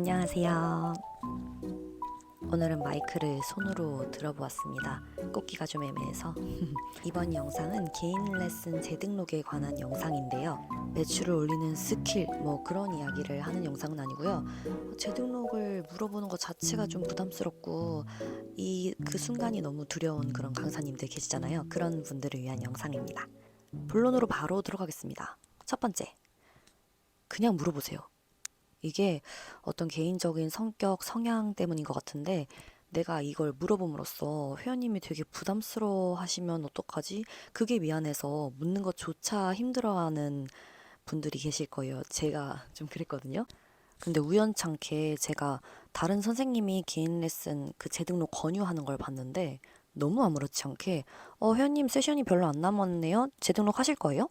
안녕하세요. 오늘은 마이크를 손으로 들어보았습니다. 꽂기가 좀 애매해서. 이번 영상은 개인 레슨 재등록에 관한 영상인데요. 매출을 올리는 스킬, 그런 이야기를 하는 영상은 아니고요. 재등록을 물어보는 것 자체가 좀 부담스럽고 그 순간이 너무 두려운 그런 강사님들 계시잖아요. 그런 분들을 위한 영상입니다. 본론으로 바로 들어가겠습니다. 첫 번째, 그냥 물어보세요. 이게 어떤 개인적인 성격, 성향 때문인 것 같은데 내가 이걸 물어봄으로써 회원님이 되게 부담스러워 하시면 어떡하지? 그게 미안해서 묻는 것조차 힘들어하는 분들이 계실 거예요. 제가 좀 그랬거든요. 근데 우연찮게 제가 다른 선생님이 개인 레슨 그 재등록 권유하는 걸 봤는데 너무 아무렇지 않게 회원님 세션이 별로 안 남았네요. 재등록 하실 거예요?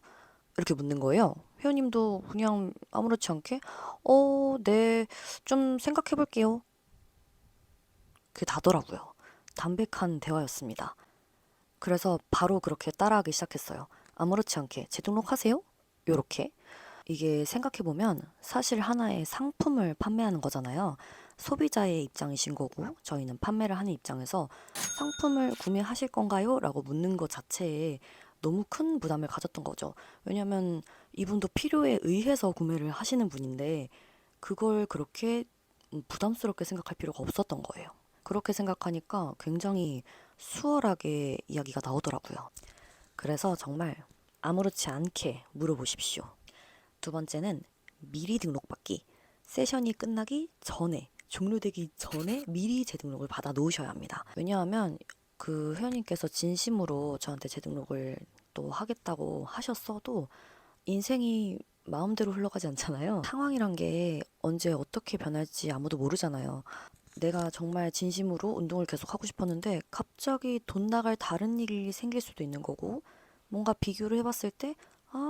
이렇게 묻는 거예요. 회원님도 그냥 아무렇지 않게 네, 좀 생각해 볼게요. 그게 다더라고요. 담백한 대화였습니다. 그래서 바로 그렇게 따라하기 시작했어요. 아무렇지 않게 재등록하세요? 요렇게. 이게 생각해보면 사실 하나의 상품을 판매하는 거잖아요. 소비자의 입장이신 거고 저희는 판매를 하는 입장에서 상품을 구매하실 건가요? 라고 묻는 것 자체에 너무 큰 부담을 가졌던 거죠. 왜냐면 이분도 필요에 의해서 구매를 하시는 분인데 그걸 그렇게 부담스럽게 생각할 필요가 없었던 거예요. 그렇게 생각하니까 굉장히 수월하게 이야기가 나오더라고요. 그래서 정말 아무렇지 않게 물어보십시오. 두 번째는 미리 등록받기. 세션이 끝나기 전에, 종료되기 전에 미리 재등록을 받아 놓으셔야 합니다. 왜냐하면 그 회원님께서 진심으로 저한테 재등록을 또 하겠다고 하셨어도 인생이 마음대로 흘러가지 않잖아요. 상황이란 게 언제 어떻게 변할지 아무도 모르잖아요. 내가 정말 진심으로 운동을 계속 하고 싶었는데 갑자기 돈 나갈 다른 일이 생길 수도 있는 거고 뭔가 비교를 해봤을 때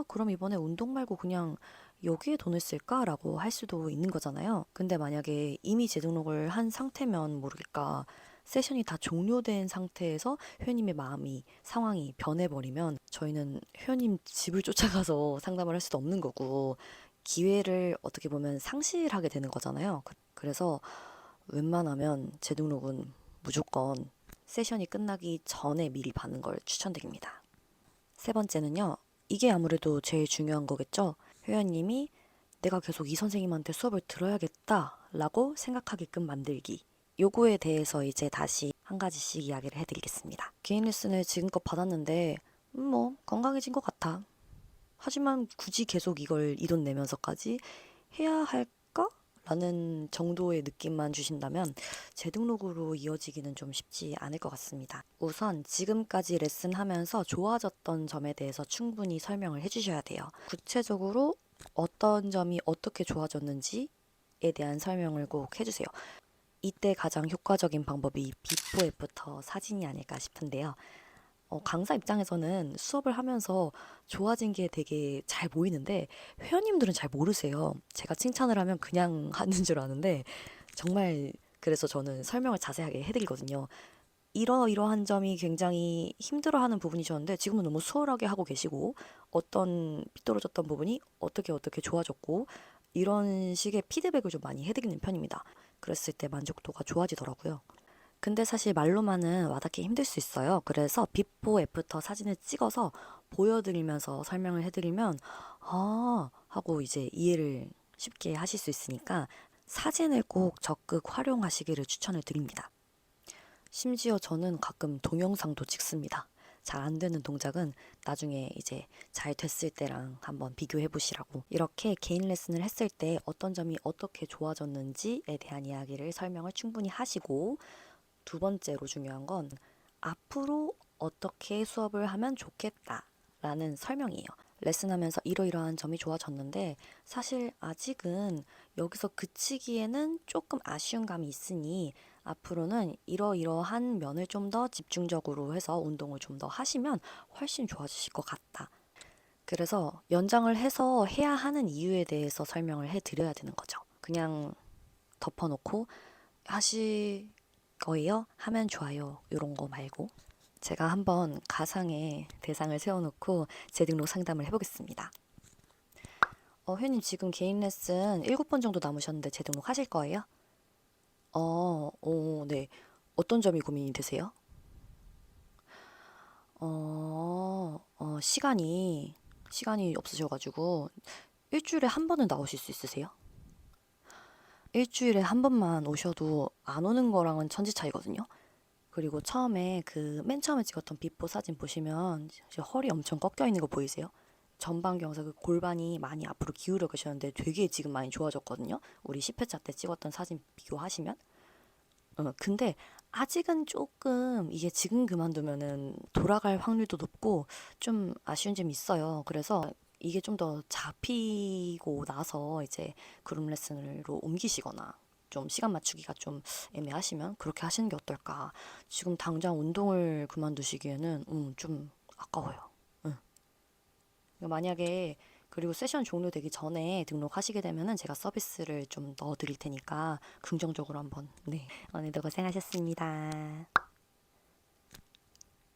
그럼 이번에 운동 말고 그냥 여기에 돈을 쓸까라고 할 수도 있는 거잖아요. 근데 만약에 이미 재등록을 한 상태면 모르겠까 세션이 다 종료된 상태에서 회원님의 마음이 상황이 변해버리면 저희는 회원님 집을 쫓아가서 상담을 할 수도 없는 거고 기회를 어떻게 보면 상실하게 되는 거잖아요. 그래서 웬만하면 재등록은 무조건 세션이 끝나기 전에 미리 받는 걸 추천드립니다. 세 번째는요. 이게 아무래도 제일 중요한 거겠죠. 회원님이 내가 계속 이 선생님한테 수업을 들어야겠다 라고 생각하게끔 만들기. 요거에 대해서 이제 다시 한 가지씩 이야기를 해드리겠습니다. 개인 레슨을 지금껏 받았는데 건강해진 것 같아. 하지만 굳이 계속 이걸 이 돈 내면서까지 해야 할까? 라는 정도의 느낌만 주신다면 재등록으로 이어지기는 좀 쉽지 않을 것 같습니다. 우선 지금까지 레슨하면서 좋아졌던 점에 대해서 충분히 설명을 해주셔야 돼요. 구체적으로 어떤 점이 어떻게 좋아졌는지에 대한 설명을 꼭 해주세요. 이때 가장 효과적인 방법이 비포 애프터 사진이 아닐까 싶은데요. 강사 입장에서는 수업을 하면서 좋아진 게 되게 잘 보이는데 회원님들은 잘 모르세요. 제가 칭찬을 하면 그냥 하는 줄 아는데 정말 그래서 저는 설명을 자세하게 해드리거든요. 이러이러한 점이 굉장히 힘들어하는 부분이셨는데 지금은 너무 수월하게 하고 계시고 어떤 삐뚤어졌던 부분이 어떻게 좋아졌고 이런 식의 피드백을 좀 많이 해드리는 편입니다. 그랬을 때 만족도가 좋아지더라고요. 근데 사실 말로만은 와닿기 힘들 수 있어요. 그래서 비포 애프터 사진을 찍어서 보여드리면서 설명을 해드리면 하고 이제 이해를 쉽게 하실 수 있으니까 사진을 꼭 적극 활용하시기를 추천을 드립니다. 심지어 저는 가끔 동영상도 찍습니다. 잘 안 되는 동작은 나중에 이제 잘 됐을 때랑 한번 비교해 보시라고. 이렇게 개인 레슨을 했을 때 어떤 점이 어떻게 좋아졌는지에 대한 이야기를 설명을 충분히 하시고 두 번째로 중요한 건 앞으로 어떻게 수업을 하면 좋겠다라는 설명이에요. 레슨하면서 이러이러한 점이 좋아졌는데 사실 아직은 여기서 그치기에는 조금 아쉬운 감이 있으니 앞으로는 이러이러한 면을 좀 더 집중적으로 해서 운동을 좀 더 하시면 훨씬 좋아지실 것 같다. 그래서 연장을 해서 해야 하는 이유에 대해서 설명을 해드려야 되는 거죠. 그냥 덮어놓고 하실 거예요? 하면 좋아요. 이런 거 말고 제가 한번 가상의 대상을 세워놓고 재등록 상담을 해보겠습니다. 회원님 지금 개인 레슨 7번 정도 남으셨는데 재등록하실 거예요? 네. 어떤 점이 고민이 되세요? 시간이 없으셔가지고 일주일에 한 번은 나오실 수 있으세요? 일주일에 한 번만 오셔도 안 오는 거랑은 천지 차이거든요. 그리고 맨 처음에 찍었던 비포 사진 보시면 진짜 허리 엄청 꺾여 있는 거 보이세요? 전방 경사 그 골반이 많이 앞으로 기울어 계셨는데 되게 지금 많이 좋아졌거든요. 우리 10회차 때 찍었던 사진 비교하시면. 근데 아직은 조금 이게 지금 그만두면은 돌아갈 확률도 높고 좀 아쉬운 점이 있어요. 그래서 이게 좀 더 잡히고 나서 이제 그룹 레슨으로 옮기시거나 좀 시간 맞추기가 좀 애매하시면 그렇게 하시는 게 어떨까. 지금 당장 운동을 그만두시기에는 좀 아까워요. 응. 만약에 그리고 세션 종료되기 전에 등록하시게 되면은 제가 서비스를 좀 넣어 드릴 테니까 긍정적으로 한번. 네. 오늘도 고생하셨습니다.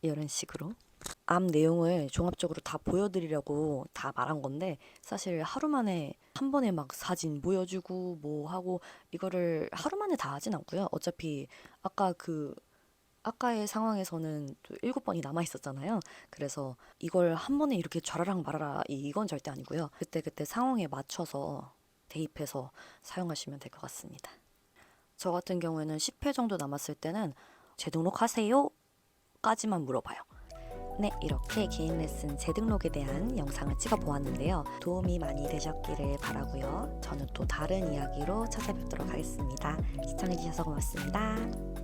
이런 식으로 앞 내용을 종합적으로 다 보여드리려고 다 말한 건데 사실 하루 만에 한 번에 막 사진 보여주고 뭐 하고 이거를 하루 만에 다 하진 않고요. 어차피 아까 아까의 상황에서는 또 7번이 남아 있었잖아요. 그래서 이걸 한 번에 이렇게 좌라락 말아라 이건 절대 아니고요. 그때그때 상황에 맞춰서 대입해서 사용하시면 될 것 같습니다. 저 같은 경우에는 10회 정도 남았을 때는 재등록하세요? 까지만 물어봐요. 네, 이렇게 개인 레슨 재등록에 대한 영상을 찍어 보았는데요. 도움이 많이 되셨기를 바라고요. 저는 또 다른 이야기로 찾아뵙도록 하겠습니다. 시청해주셔서 고맙습니다.